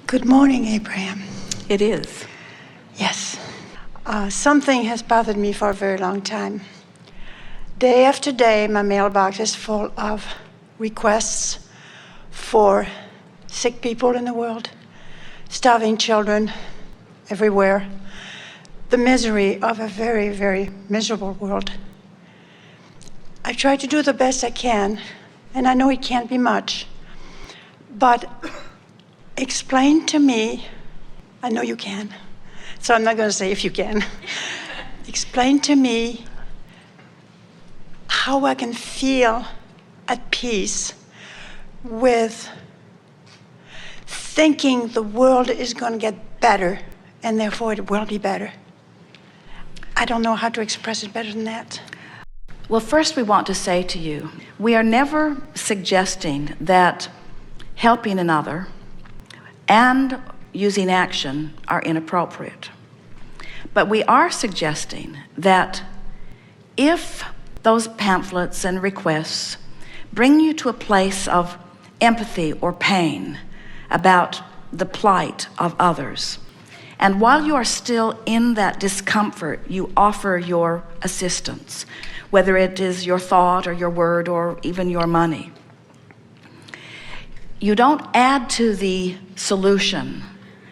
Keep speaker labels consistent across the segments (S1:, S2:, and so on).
S1: Good morning, Abraham.
S2: It is.
S1: Yes. Something has bothered me for a very long time. Day after day, my mailbox is full of requests for sick people in the world, starving children everywhere, the misery of a very, very miserable world. I try to do the best I can, and I know it can't be much, but explain to me, I know you can, so I'm not going to say if you can. Explain to me how I can feel at peace with thinking the world is going to get better, and therefore it will be better. I don't know how to express it better than that.
S2: Well, first we want to say to you, we are never suggesting that helping another and using action are inappropriate. But we are suggesting that if those pamphlets and requests bring you to a place of empathy or pain about the plight of others, and while you are still in that discomfort, you offer your assistance, whether it is your thought or your word or even your money, you don't add to the solution,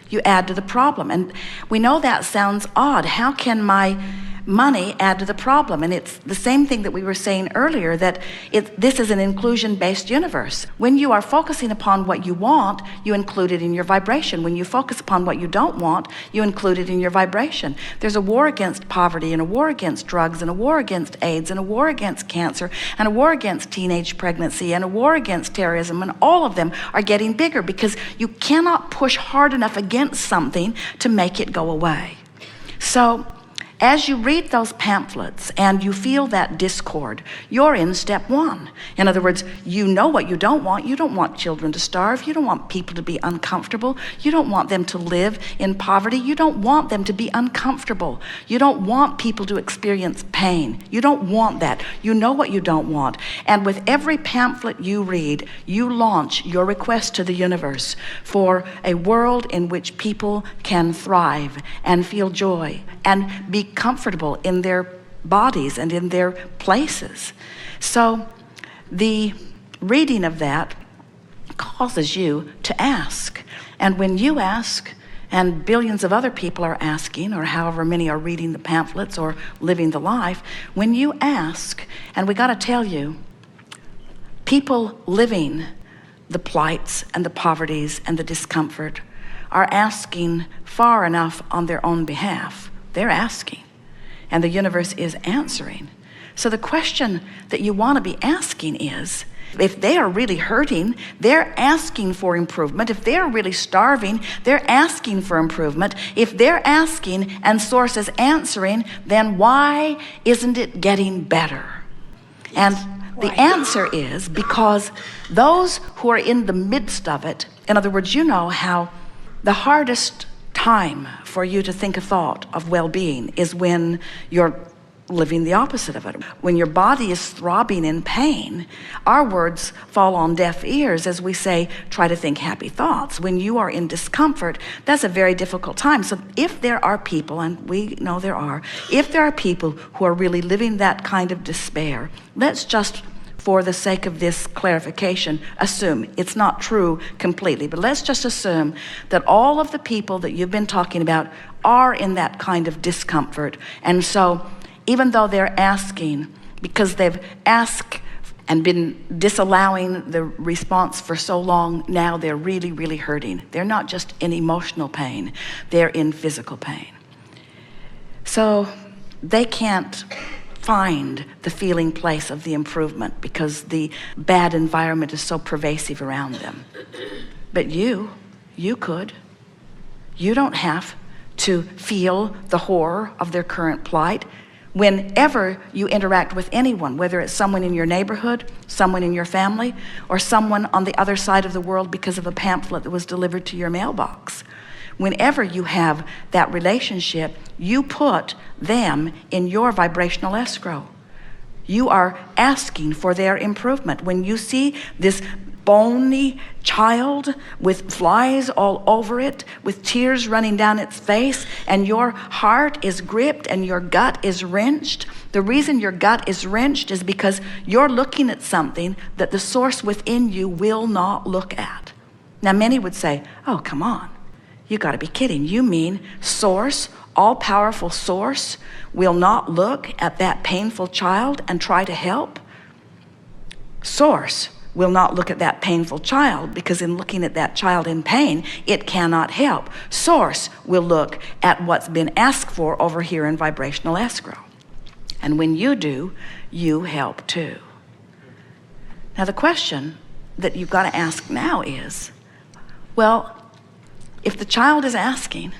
S2: you add to the problem. And we know that sounds odd. How can my money add to the problem? And it's the same thing that we were saying earlier, that this is an inclusion-based universe. When you are focusing upon what you want, you include it in your vibration. When you focus upon what you don't want, you include it in your vibration. There's a war against poverty, and a war against drugs, and a war against AIDS, and a war against cancer, and a war against teenage pregnancy, and a war against terrorism, and all of them are getting bigger because you cannot push hard enough against something to make it go away. So as you read those pamphlets and you feel that discord, you're in step one. In other words, you know what you don't want. You don't want children to starve. You don't want people to be uncomfortable. You don't want them to live in poverty. You don't want them to be uncomfortable. You don't want people to experience pain. You don't want that. You know what you don't want. And with every pamphlet you read, you launch your request to the universe for a world in which people can thrive and feel joy and be comfortable in their bodies and in their places. So the reading of that causes you to ask. And when you ask, and billions of other people are asking, or however many are reading the pamphlets or living the life, when you ask, and we got to tell you, people living the plights and the poverties and the discomfort are asking far enough on their own behalf. They're asking, and the universe is answering. So the question that you want to be asking is, if they are really hurting, they're asking for improvement. If they're really starving, they're asking for improvement. If they're asking and Source is answering, then why isn't it getting better? And the answer is because those who are in the midst of it, in other words, you know how the hardest time for you to think a thought of well-being is when you're living the opposite of it. When your body is throbbing in pain, our words fall on deaf ears as we say, try to think happy thoughts. When you are in discomfort, that's a very difficult time. So if there are people, and we know there are, if there are people who are really living that kind of despair, let's just, for the sake of this clarification, assume it's not true completely, but let's just assume that all of the people that you've been talking about are in that kind of discomfort. And so even though they're asking, because they've asked and been disallowing the response for so long, now they're really, really hurting. They're not just in emotional pain, they're in physical pain. So they can't find the feeling place of the improvement because the bad environment is so pervasive around them. But you could. You don't have to feel the horror of their current plight. Whenever you interact with anyone, whether it's someone in your neighborhood, someone in your family, or someone on the other side of the world because of a pamphlet that was delivered to your mailbox, whenever you have that relationship, you put them in your vibrational escrow. You are asking for their improvement. When you see this bony child with flies all over it, with tears running down its face, and your heart is gripped and your gut is wrenched. The reason your gut is wrenched is because you're looking at something that the source within you will not look at. Now, many would say, oh, come on. You got to be kidding. You mean source, all-powerful source, will not look at that painful child and try to help? Source will not look at that painful child because in looking at that child in pain, it cannot help. Source will look at what's been asked for over here in vibrational escrow. And when you do, you help too. Now the question that you've got to ask now is, well, if the child is asking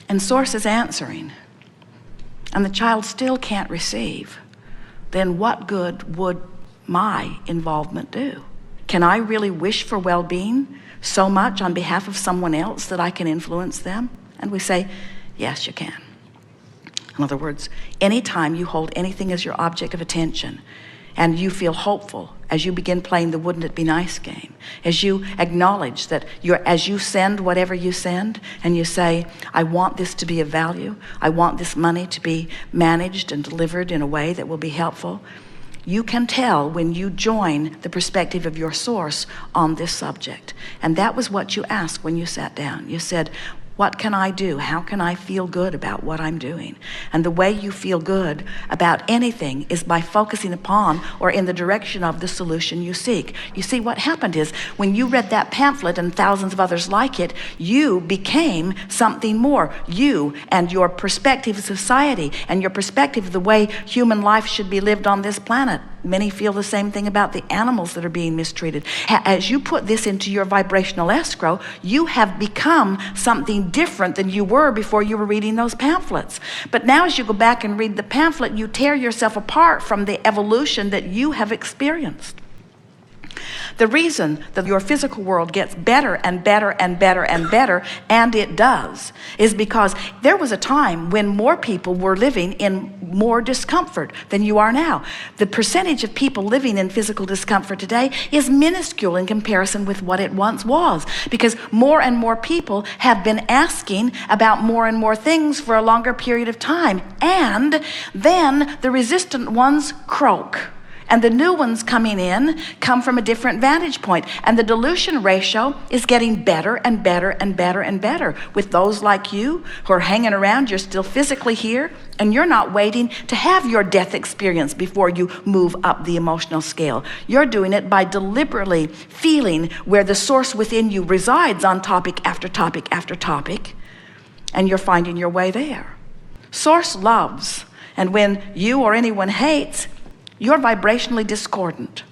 S2: and source is answering and the child still can't receive, then what good would my involvement do? Can I really wish for well-being so much on behalf of someone else that I can influence them? And we say, yes, you can. In other words, anytime you hold anything as your object of attention and you feel hopeful as you begin playing the wouldn't it be nice game, as you acknowledge that as you send whatever you send and you say, I want this to be of value, I want this money to be managed and delivered in a way that will be helpful, you can tell when you join the perspective of your source on this subject. And that was what you asked when you sat down. You said, what can I do? How can I feel good about what I'm doing? And the way you feel good about anything is by focusing upon or in the direction of the solution you seek. You see, what happened is when you read that pamphlet and thousands of others like it, you became something more. You and your perspective of society and your perspective of the way human life should be lived on this planet. Many feel the same thing about the animals that are being mistreated. As you put this into your vibrational escrow, you have become something different than you were before you were reading those pamphlets. But now as you go back and read the pamphlet, you tear yourself apart from the evolution that you have experienced. The reason that your physical world gets better and better and better and better, and it does, is because there was a time when more people were living in more discomfort than you are now. The percentage of people living in physical discomfort today is minuscule in comparison with what it once was, because more and more people have been asking about more and more things for a longer period of time, and then the resistant ones croak. And the new ones coming in come from a different vantage point. And the dilution ratio is getting better and better and better and better. With those like you who are hanging around, you're still physically here, and you're not waiting to have your death experience before you move up the emotional scale. You're doing it by deliberately feeling where the source within you resides on topic after topic after topic, and you're finding your way there. Source loves, and when you or anyone hates, you're vibrationally discordant.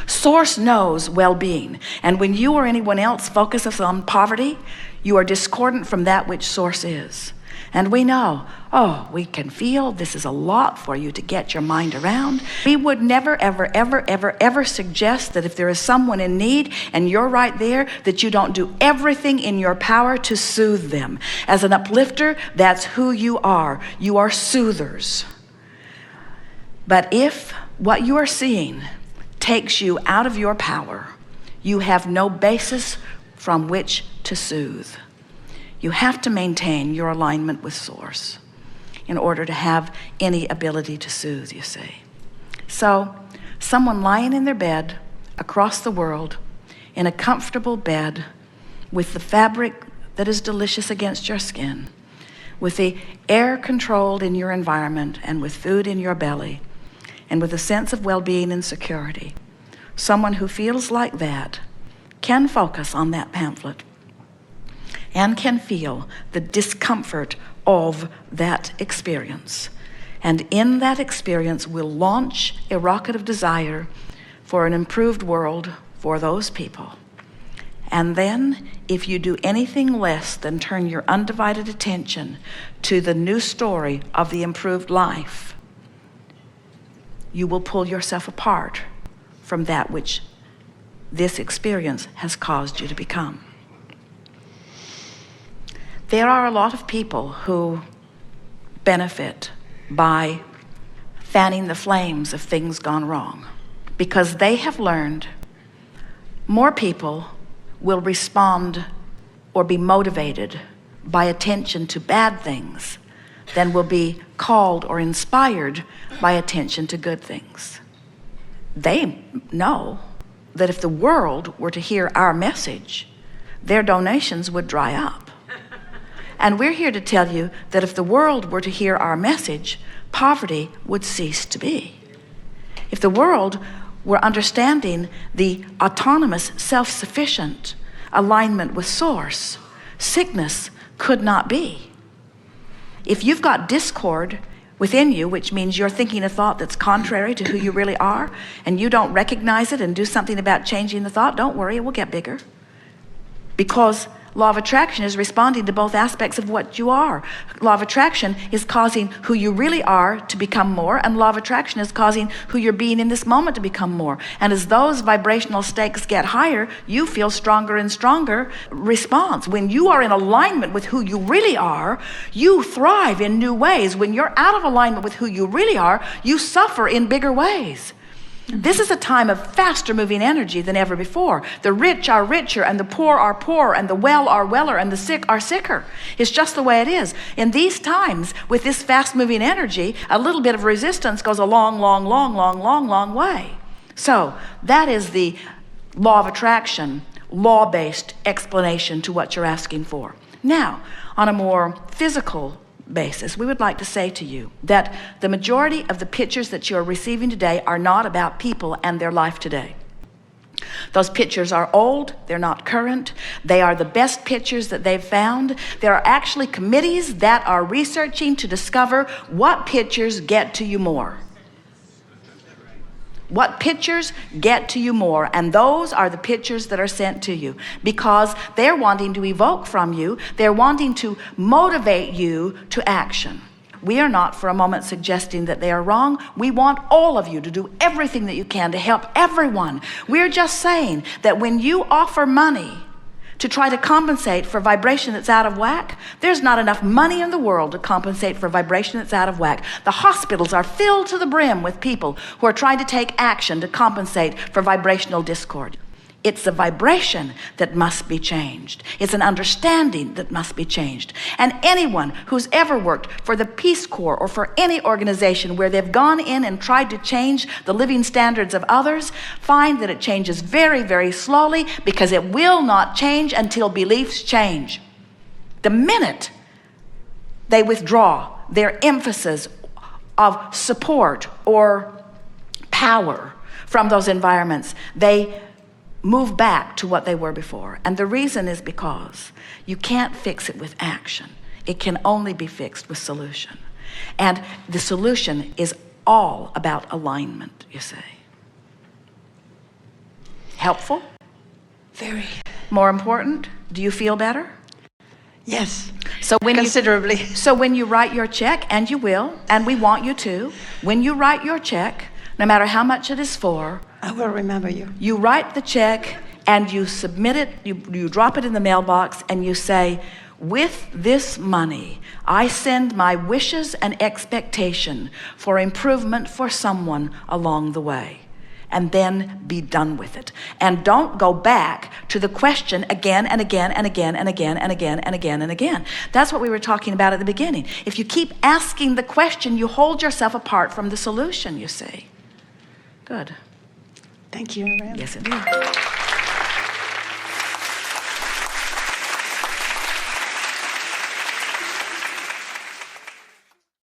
S2: Source knows well-being, and when you or anyone else focuses on poverty, you are discordant from that which source is. And we know, we can feel this is a lot for you to get your mind around. We would never, ever, ever, ever, ever suggest that if there is someone in need and you're right there, that you don't do everything in your power to soothe them. As an uplifter, that's who you are. You are soothers. But if what you are seeing takes you out of your power, you have no basis from which to soothe. You have to maintain your alignment with Source in order to have any ability to soothe, you see. So, someone lying in their bed across the world, in a comfortable bed, with the fabric that is delicious against your skin, with the air controlled in your environment, and with food in your belly, and with a sense of well-being and security. Someone who feels like that can focus on that pamphlet and can feel the discomfort of that experience. And in that experience will launch a rocket of desire for an improved world for those people. And then, if you do anything less than turn your undivided attention to the new story of the improved life, you will pull yourself apart from that which this experience has caused you to become. There are a lot of people who benefit by fanning the flames of things gone wrong, because they have learned more people will respond or be motivated by attention to bad things than will be called or inspired by attention to good things. They know that if the world were to hear our message, their donations would dry up. And we're here to tell you that if the world were to hear our message, poverty would cease to be. If the world were understanding the autonomous, self-sufficient alignment with source, sickness could not be. If you've got discord within you, which means you're thinking a thought that's contrary to who you really are, and you don't recognize it and do something about changing the thought, don't worry, it will get bigger. Because law of attraction is responding to both aspects of what you are. Law of attraction is causing who you really are to become more, and law of attraction is causing who you're being in this moment to become more. And as those vibrational stakes get higher, you feel stronger and stronger response. When you are in alignment with who you really are, you thrive in new ways. When you're out of alignment with who you really are, you suffer in bigger ways. This is a time of faster moving energy than ever before. The rich are richer, and the poor are poorer, and the well are weller, and the sick are sicker. It's just the way it is. In these times, with this fast moving energy, a little bit of resistance goes a long, long, long, long, long, long way. So that is the law of attraction, law-based explanation to what you're asking for. Now, on a more physical basis, we would like to say to you that the majority of the pictures that you're receiving today are not about people and their life today. Those pictures are old, they're not current, they are the best pictures that they've found. There are actually committees that are researching to discover what pictures get to you more. What pictures get to you more, and those are the pictures that are sent to you because they're wanting to evoke from you, they're wanting to motivate you to action. We are not for a moment suggesting that they are wrong. We want all of you to do everything that you can to help everyone. We're just saying that when you offer money to try to compensate for vibration that's out of whack, there's not enough money in the world to compensate for vibration that's out of whack. The hospitals are filled to the brim with people who are trying to take action to compensate for vibrational discord. It's the vibration that must be changed. It's an understanding that must be changed. And anyone who's ever worked for the Peace Corps or for any organization where they've gone in and tried to change the living standards of others find that it changes very, very slowly because it will not change until beliefs change. The minute they withdraw their emphasis of support or power from those environments, they move back to what they were before. And the reason is because you can't fix it with action. It can only be fixed with solution. And the solution is all about alignment, you say. Helpful?
S1: Very.
S2: More important? Do you feel better?
S1: Yes,
S2: so when
S1: considerably.
S2: So when you write your check, and you will, and we want you to, when you write your check, no matter how much it is for,
S1: I will remember you.
S2: You write the check and you submit it, you drop it in the mailbox and you say, with this money, I send my wishes and expectation for improvement for someone along the way. And then be done with it. And don't go back to the question again and again and again and again and again and again and again. That's what we were talking about at the beginning. If you keep asking the question, you hold yourself apart from the solution, you see. Good.
S1: Thank you, Abraham.
S2: Yes, indeed.